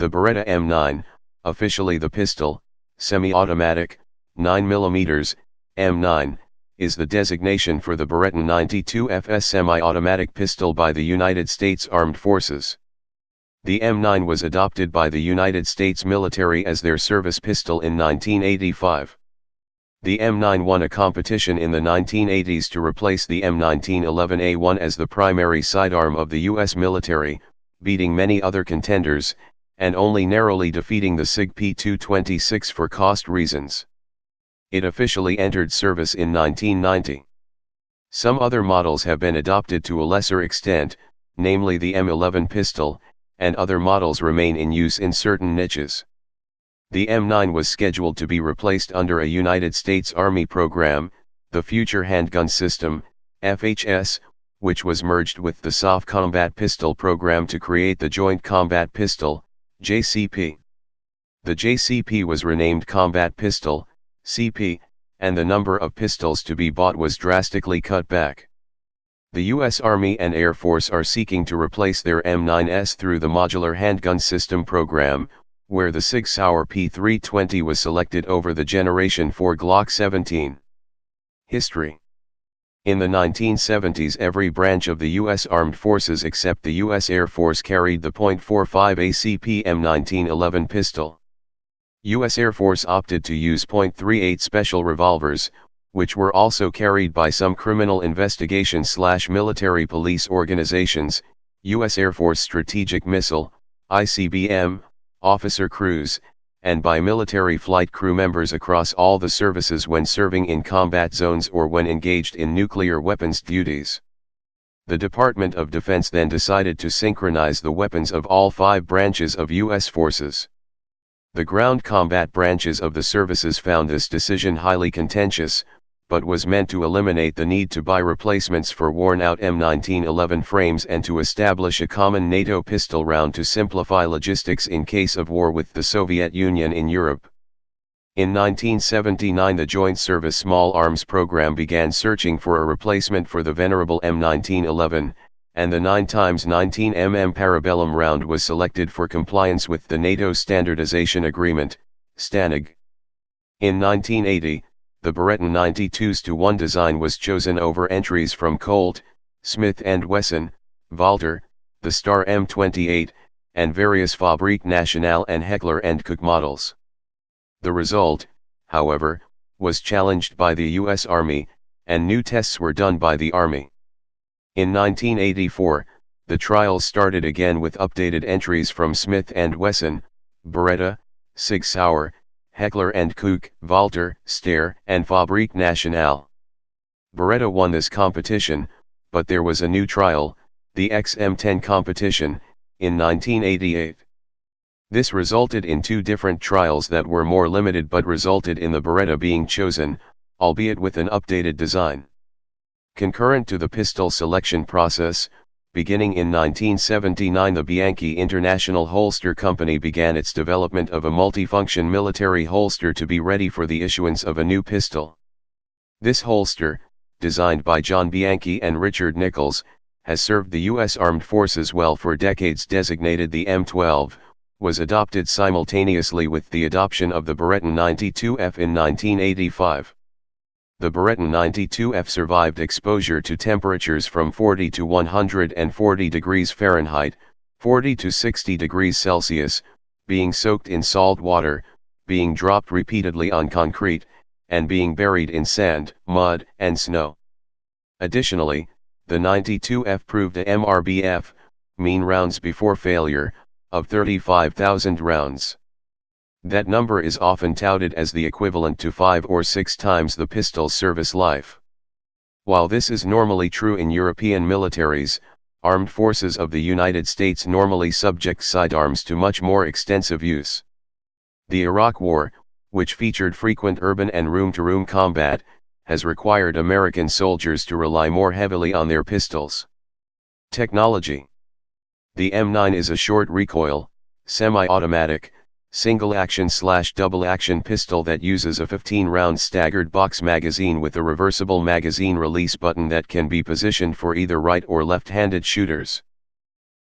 The Beretta M9, officially the pistol, semi-automatic, 9mm, M9, is the designation for the Beretta 92FS semi-automatic pistol by the United States Armed Forces. The M9 was adopted by the United States military as their service pistol in 1985. The M9 won a competition in the 1980s to replace the M1911A1 as the primary sidearm of the U.S. military, beating many other contenders, and only narrowly defeating the SIG P226 for cost reasons. It officially entered service in 1990. Some other models have been adopted to a lesser extent, namely the M11 pistol, and other models remain in use in certain niches. The M9 was scheduled to be replaced under a United States Army program, the Future Handgun System, FHS, which was merged with the Soft Combat Pistol program to create the Joint Combat Pistol, JCP. The JCP was renamed Combat Pistol, CP, and the number of pistols to be bought was drastically cut back. The U.S. Army and Air Force are seeking to replace their M9s through the Modular Handgun System program, where the SIG Sauer P320 was selected over the Generation 4 Glock 17. History. In the 1970s, every branch of the U.S. Armed Forces except the U.S. Air Force carried the .45 ACP M1911 pistol. U.S. Air Force opted to use .38 special revolvers, which were also carried by some criminal investigation/military police organizations, U.S. Air Force Strategic Missile, ICBM, officer crews, and by military flight crew members across all the services when serving in combat zones or when engaged in nuclear weapons duties. The Department of Defense then decided to synchronize the weapons of all 5 branches of U.S. forces. The ground combat branches of the services found this decision highly contentious, but was meant to eliminate the need to buy replacements for worn-out M1911 frames and to establish a common NATO pistol round to simplify logistics in case of war with the Soviet Union in Europe. In 1979, the Joint Service Small Arms Program began searching for a replacement for the venerable M1911, and the 9x19mm Parabellum round was selected for compliance with the NATO Standardization Agreement, STANAG. In 1980, the Beretta 92s-1 design was chosen over entries from Colt, Smith & Wesson, Walther, the Star M28, and various Fabrique Nationale and Heckler & Koch models. The result, however, was challenged by the U.S. Army, and new tests were done by the Army. In 1984, the trials started again with updated entries from Smith & Wesson, Beretta, SIG Sauer, Heckler & Koch, Walther, Steyr, and Fabrique Nationale. Beretta won this competition, but there was a new trial, the XM10 competition, in 1988. This resulted in 2 different trials that were more limited but resulted in the Beretta being chosen, albeit with an updated design. Concurrent to the pistol selection process, beginning in 1979, the Bianchi International Holster Company began its development of a multifunction military holster to be ready for the issuance of a new pistol. This holster, designed by John Bianchi and Richard Nichols, has served the U.S. Armed Forces well for decades. Designated the M12, was adopted simultaneously with the adoption of the Beretta 92F in 1985. The Beretta 92F survived exposure to temperatures from 40 to 140 degrees Fahrenheit, 40 to 60 degrees Celsius, being soaked in salt water, being dropped repeatedly on concrete, and being buried in sand, mud, and snow. Additionally, the 92F proved a MRBF, mean rounds before failure, of 35,000 rounds. That number is often touted as the equivalent to 5 or 6 times the pistol's service life. While this is normally true in European militaries, armed forces of the United States normally subject sidearms to much more extensive use. The Iraq War, which featured frequent urban and room-to-room combat, has required American soldiers to rely more heavily on their pistols. Technology. The M9 is a short recoil, semi-automatic, single-action/double-action pistol that uses a 15-round staggered box magazine with a reversible magazine release button that can be positioned for either right or left-handed shooters.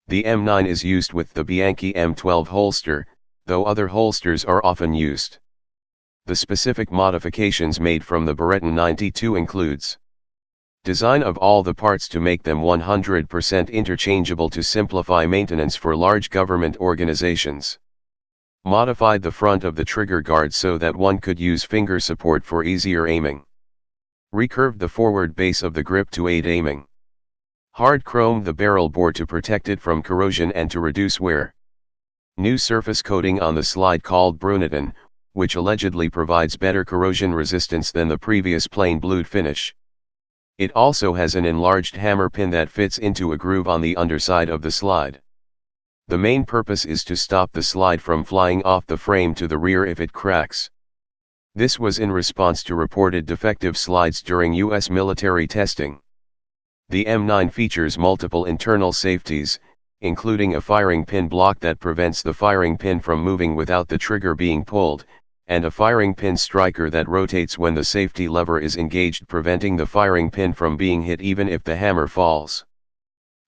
The M9 is used with the Bianchi M12 holster, though other holsters are often used. The specific modifications made from the Beretta 92 includes design of all the parts to make them 100% interchangeable to simplify maintenance for large government organizations. Modified the front of the trigger guard so that one could use finger support for easier aiming. Recurved the forward base of the grip to aid aiming. Hard chromed the barrel bore to protect it from corrosion and to reduce wear. New surface coating on the slide called Brunetten, which allegedly provides better corrosion resistance than the previous plain blued finish. It also has an enlarged hammer pin that fits into a groove on the underside of the slide. The main purpose is to stop the slide from flying off the frame to the rear if it cracks. This was in response to reported defective slides during U.S. military testing. The M9 features multiple internal safeties, including a firing pin block that prevents the firing pin from moving without the trigger being pulled, and a firing pin striker that rotates when the safety lever is engaged, preventing the firing pin from being hit even if the hammer falls.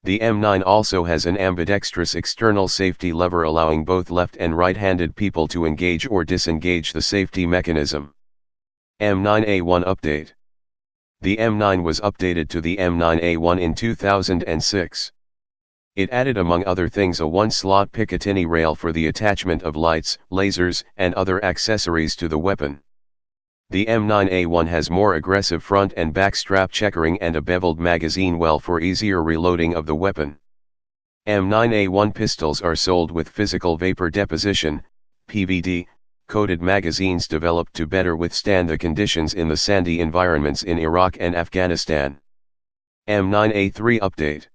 The M9 also has an ambidextrous external safety lever allowing both left and right-handed people to engage or disengage the safety mechanism. M9A1 update. The M9 was updated to the M9A1 in 2006. It added among other things a one-slot Picatinny rail for the attachment of lights, lasers, and other accessories to the weapon. The M9A1 has more aggressive front and back strap checkering and a beveled magazine well for easier reloading of the weapon. M9A1 pistols are sold with physical vapor deposition, PVD, coated magazines developed to better withstand the conditions in the sandy environments in Iraq and Afghanistan. M9A3 update.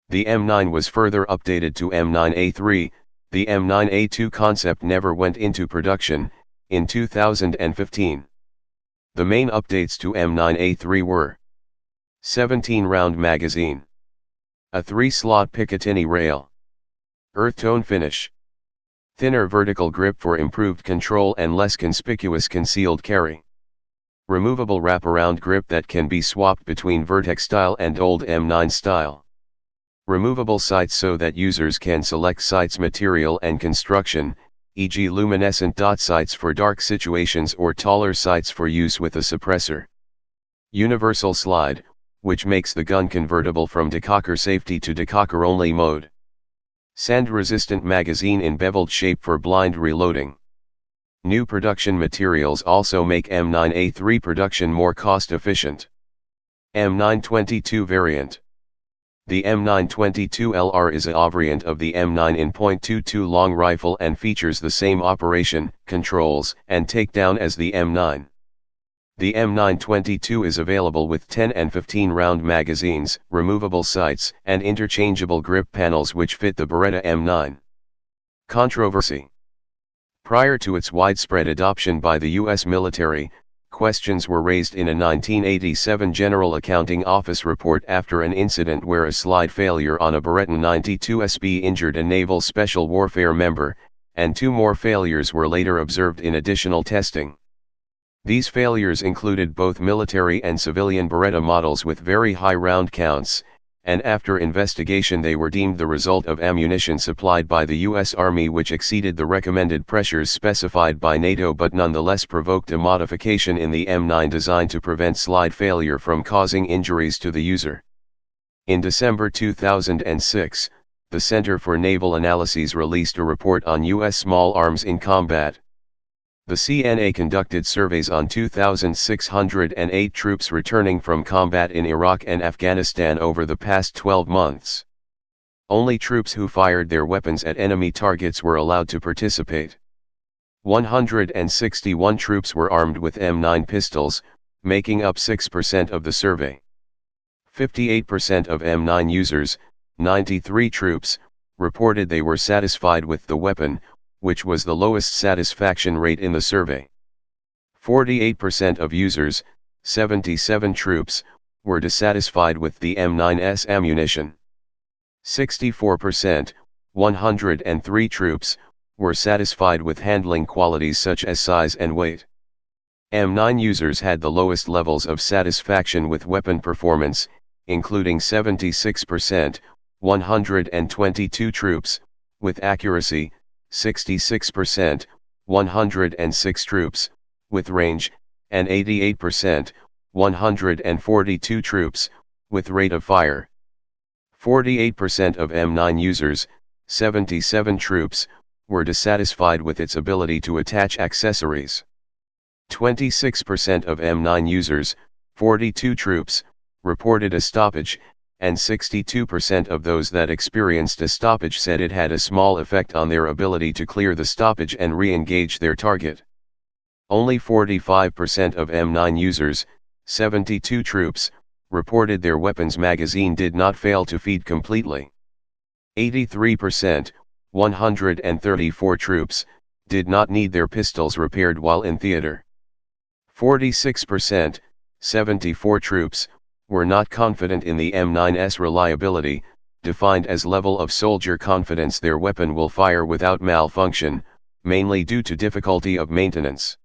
The M9 was further updated to M9A3, the M9A2 concept never went into production, in 2015. The main updates to M9A3 were 17-round magazine, a 3-slot Picatinny rail, earth tone finish, thinner vertical grip for improved control and less conspicuous concealed carry, removable wraparound grip that can be swapped between Vertex style and old M9 style. Removable sights so that users can select sights material and construction, e.g. luminescent dot sights for dark situations or taller sights for use with a suppressor. Universal slide, which makes the gun convertible from decocker safety to decocker only mode. Sand-resistant magazine in beveled shape for blind reloading. New production materials also make M9A3 production more cost-efficient. M922 variant. The M922LR is a variant of the M9 in .22 long rifle and features the same operation, controls, and takedown as the M9. The M922 is available with 10 and 15 round magazines, removable sights, and interchangeable grip panels which fit the Beretta M9. Controversy. Prior to its widespread adoption by the U.S. military, questions were raised in a 1987 General Accounting Office report after an incident where a slide failure on a Beretta 92SB injured a Naval Special Warfare member, and 2 more failures were later observed in additional testing. These failures included both military and civilian Beretta models with very high round counts, and after investigation they were deemed the result of ammunition supplied by the U.S. Army which exceeded the recommended pressures specified by NATO but nonetheless provoked a modification in the M9 designed to prevent slide failure from causing injuries to the user. In December 2006, the Center for Naval Analyses released a report on U.S. small arms in combat. The CNA conducted surveys on 2,608 troops returning from combat in Iraq and Afghanistan over the past 12 months. Only troops who fired their weapons at enemy targets were allowed to participate. 161 troops were armed with M9 pistols, making up 6% of the survey. 58% of M9 users, 93 troops, reported they were satisfied with the weapon, which was the lowest satisfaction rate in the survey. 48% of users, 77 troops, were dissatisfied with the M9's ammunition. 64%, 103 troops, were satisfied with handling qualities such as size and weight. M9 users had the lowest levels of satisfaction with weapon performance, including 76%, 122 troops, with accuracy, 66%, 106 troops, with range, and 88%, 142 troops, with rate of fire. 48% of M9 users, 77 troops, were dissatisfied with its ability to attach accessories. 26% of M9 users, 42 troops, reported a stoppage, and 62% of those that experienced a stoppage said it had a small effect on their ability to clear the stoppage and re-engage their target. Only 45% of M9 users, 72 troops, reported their weapon's magazine did not fail to feed completely. 83%, 134 troops, did not need their pistols repaired while in theater. 46%, 74 troops, were not confident in the M9's reliability, defined as level of soldier confidence their weapon will fire without malfunction, mainly due to difficulty of maintenance.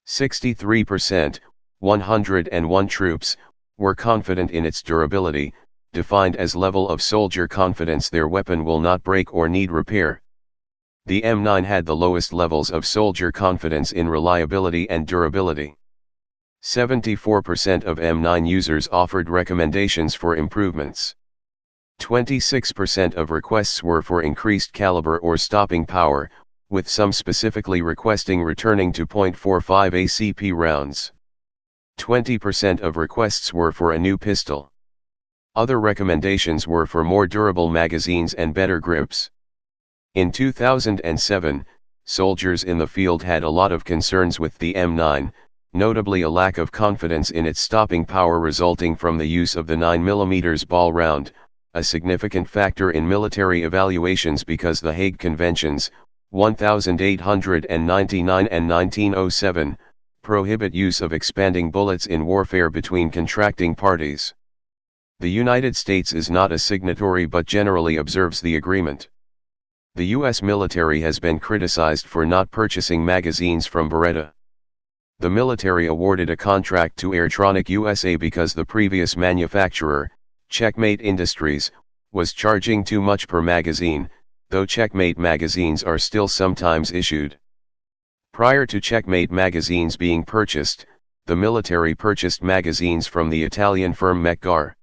63%, 101 troops, were confident in its durability, defined as level of soldier confidence their weapon will not break or need repair. The M9 had the lowest levels of soldier confidence in reliability and durability. 74% of M9 users offered recommendations for improvements. 26% of requests were for increased caliber or stopping power, with some specifically requesting returning to .45 ACP rounds. 20% of requests were for a new pistol. Other recommendations were for more durable magazines and better grips. In 2007, soldiers in the field had a lot of concerns with the M9, notably a lack of confidence in its stopping power resulting from the use of the 9mm ball round, a significant factor in military evaluations because the Hague Conventions, 1899 and 1907, prohibit use of expanding bullets in warfare between contracting parties. The United States is not a signatory but generally observes the agreement. The U.S. military has been criticized for not purchasing magazines from Beretta. The military awarded a contract to Airtronic USA because the previous manufacturer, Checkmate Industries, was charging too much per magazine, though Checkmate magazines are still sometimes issued. Prior to Checkmate magazines being purchased, the military purchased magazines from the Italian firm Mekgar.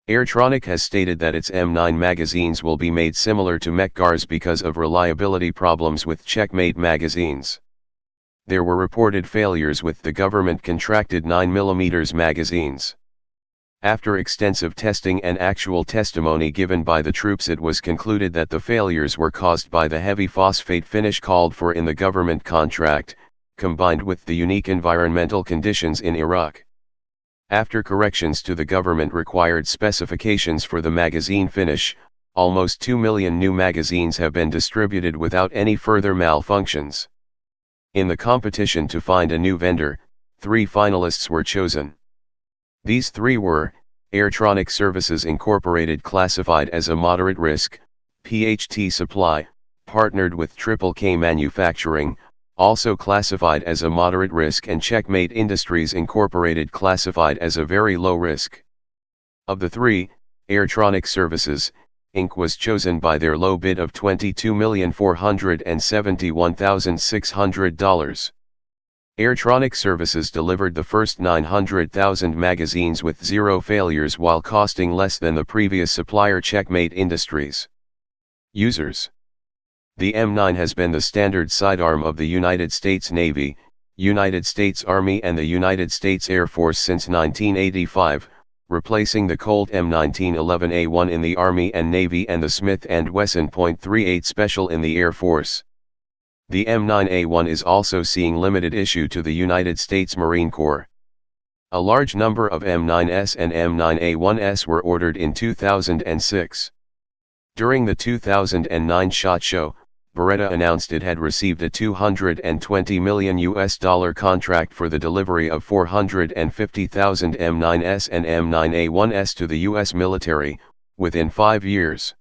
Airtronic has stated that its M9 magazines will be made similar to Mekgar's because of reliability problems with Checkmate magazines. There were reported failures with the government-contracted 9mm magazines. After extensive testing and actual testimony given by the troops, it was concluded that the failures were caused by the heavy phosphate finish called for in the government contract, combined with the unique environmental conditions in Iraq. After corrections to the government-required specifications for the magazine finish, almost 2 million new magazines have been distributed without any further malfunctions. In the competition to find a new vendor, 3 finalists were chosen. These 3 were, Airtronic Services Incorporated, classified as a moderate risk, PHT Supply, partnered with Triple K Manufacturing, also classified as a moderate risk, and Checkmate Industries Incorporated, classified as a very low risk. Of the 3, Airtronic Services, Inc. was chosen by their low bid of $22,471,600. Airtronic Services delivered the first 900,000 magazines with 0 failures while costing less than the previous supplier Checkmate Industries. Users. The M9 has been the standard sidearm of the United States Navy, United States Army and the United States Air Force since 1985, replacing the Colt M1911A1 in the Army and Navy and the Smith & Wesson .38 Special in the Air Force. The M9A1 is also seeing limited issue to the United States Marine Corps. A large number of M9S and M9A1S were ordered in 2006. During the 2009 SHOT Show, Beretta announced it had received a $220 million contract for the delivery of 450,000 M9S and M9A1S to the U.S. military, within 5 years.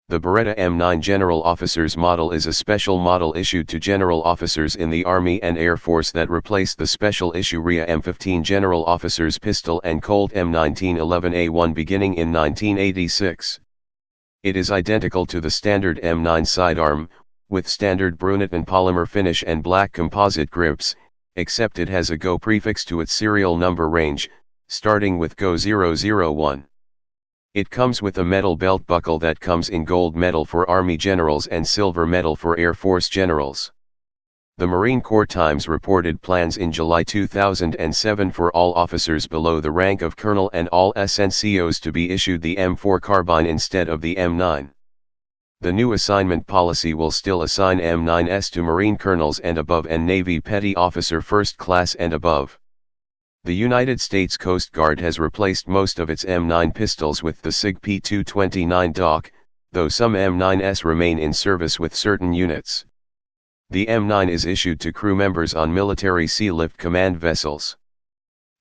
The Beretta M9 General Officers model is a special model issued to general officers in the Army and Air Force that replaced the special issue RIA M15 General Officers pistol and Colt M1911A1 beginning in 1986. It is identical to the standard M9 sidearm, with standard brunette and polymer finish and black composite grips, except it has a GO prefix to its serial number range, starting with GO 001. It comes with a metal belt buckle that comes in gold medal for Army generals and silver medal for Air Force generals. The Marine Corps Times reported plans in July 2007 for all officers below the rank of colonel and all SNCOs to be issued the M4 carbine instead of the M9. The new assignment policy will still assign M9s to Marine colonels and above and Navy Petty Officer First Class and above. The United States Coast Guard has replaced most of its M9 pistols with the SIG P229 Doc, though some M9s remain in service with certain units. The M9 is issued to crew members on military Sea Lift Command vessels.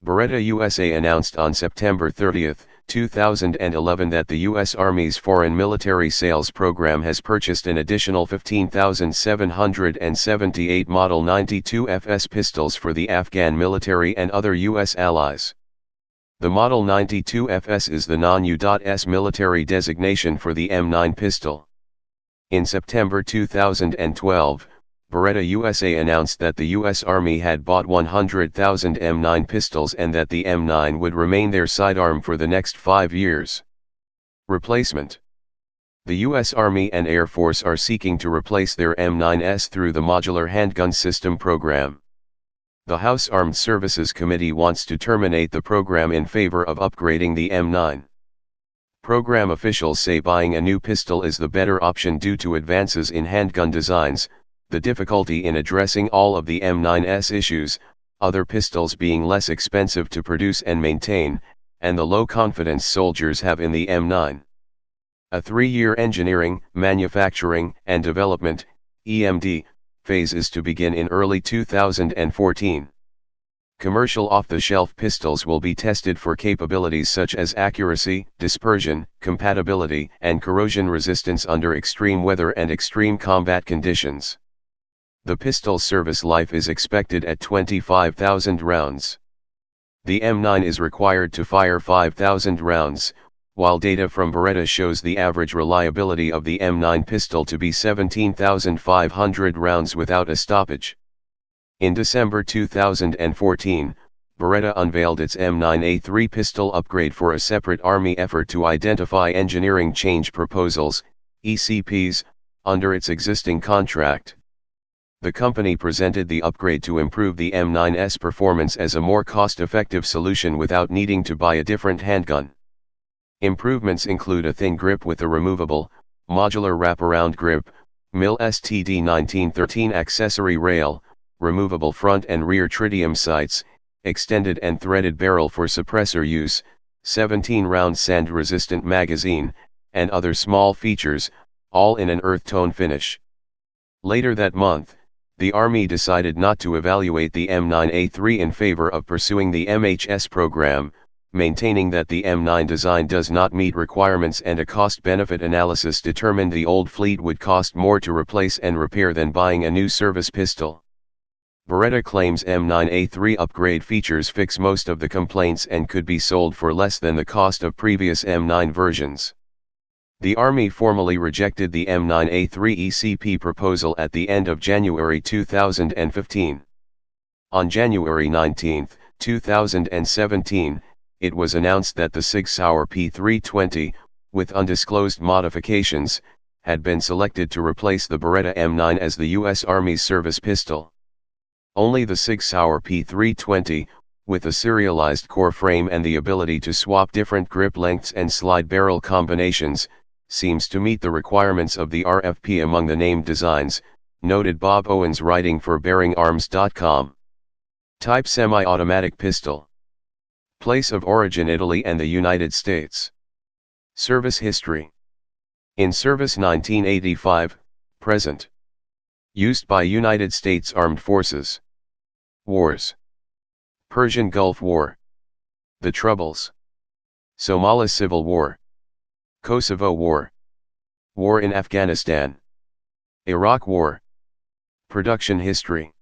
Beretta USA announced on September 30, 2011 that the U.S. Army's Foreign Military Sales Program has purchased an additional 15,778 Model 92 FS pistols for the Afghan military and other U.S. allies. The Model 92 FS is the non-U.S. military designation for the M9 pistol. In September 2012, Beretta USA announced that the U.S. Army had bought 100,000 M9 pistols and that the M9 would remain their sidearm for the next 5 years. Replacement. The U.S. Army and Air Force are seeking to replace their M9s through the Modular Handgun System program. The House Armed Services Committee wants to terminate the program in favor of upgrading the M9. Program officials say buying a new pistol is the better option due to advances in handgun designs, the difficulty in addressing all of the M9's issues, other pistols being less expensive to produce and maintain, and the low confidence soldiers have in the M9. A 3-year engineering, manufacturing, and development (EMD) phase is to begin in early 2014. Commercial off-the-shelf pistols will be tested for capabilities such as accuracy, dispersion, compatibility, and corrosion resistance under extreme weather and extreme combat conditions. The pistol's service life is expected at 25,000 rounds. The M9 is required to fire 5,000 rounds, while data from Beretta shows the average reliability of the M9 pistol to be 17,500 rounds without a stoppage. In December 2014, Beretta unveiled its M9A3 pistol upgrade for a separate Army effort to identify engineering change proposals, ECPs, under its existing contract. The company presented the upgrade to improve the M9's performance as a more cost-effective solution without needing to buy a different handgun. Improvements include a thin grip with a removable, modular wraparound grip, MIL STD 1913 accessory rail, removable front and rear tritium sights, extended and threaded barrel for suppressor use, 17-round sand-resistant magazine, and other small features, all in an earth tone finish. Later that month, the Army decided not to evaluate the M9A3 in favor of pursuing the MHS program, maintaining that the M9 design does not meet requirements and a cost-benefit analysis determined the old fleet would cost more to replace and repair than buying a new service pistol. Beretta claims M9A3 upgrade features fix most of the complaints and could be sold for less than the cost of previous M9 versions. The Army formally rejected the M9A3 ECP proposal at the end of January 2015. On January 19, 2017, it was announced that the Sig Sauer P320, with undisclosed modifications, had been selected to replace the Beretta M9 as the U.S. Army's service pistol. Only the Sig Sauer P320, with a serialized core frame and the ability to swap different grip lengths and slide barrel combinations, seems to meet the requirements of the RFP among the named designs, noted Bob Owens writing for BearingArms.com. Type semi-automatic pistol. Place of origin Italy and the United States. Service history. In service 1985, present. Used by United States Armed Forces. Wars. Persian Gulf War. The Troubles. Somali Civil War. Kosovo War. War in Afghanistan. Iraq War. Production history.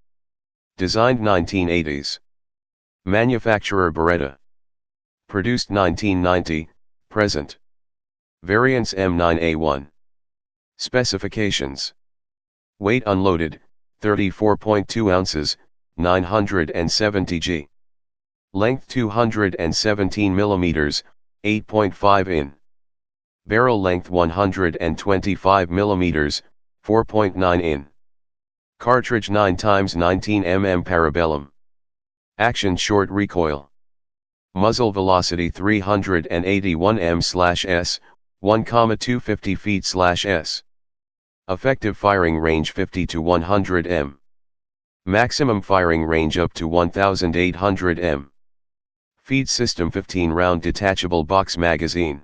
Designed 1980s. Manufacturer Beretta. Produced 1990, present. Variants M9A1. Specifications. Weight unloaded, 34.2 ounces, 970 g. Length 217 millimeters, 8.5 in. Barrel length 125 millimeters, 4.9 in. Cartridge 9x19 mm parabellum. Action short recoil. Muzzle velocity 381 m/s, 1,250 feet/s. Effective firing range 50 to 100 m. Maximum firing range up to 1,800 m. Feed system 15-round detachable box magazine.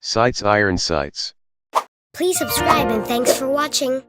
Sights iron sights. Please subscribe and thanks for watching.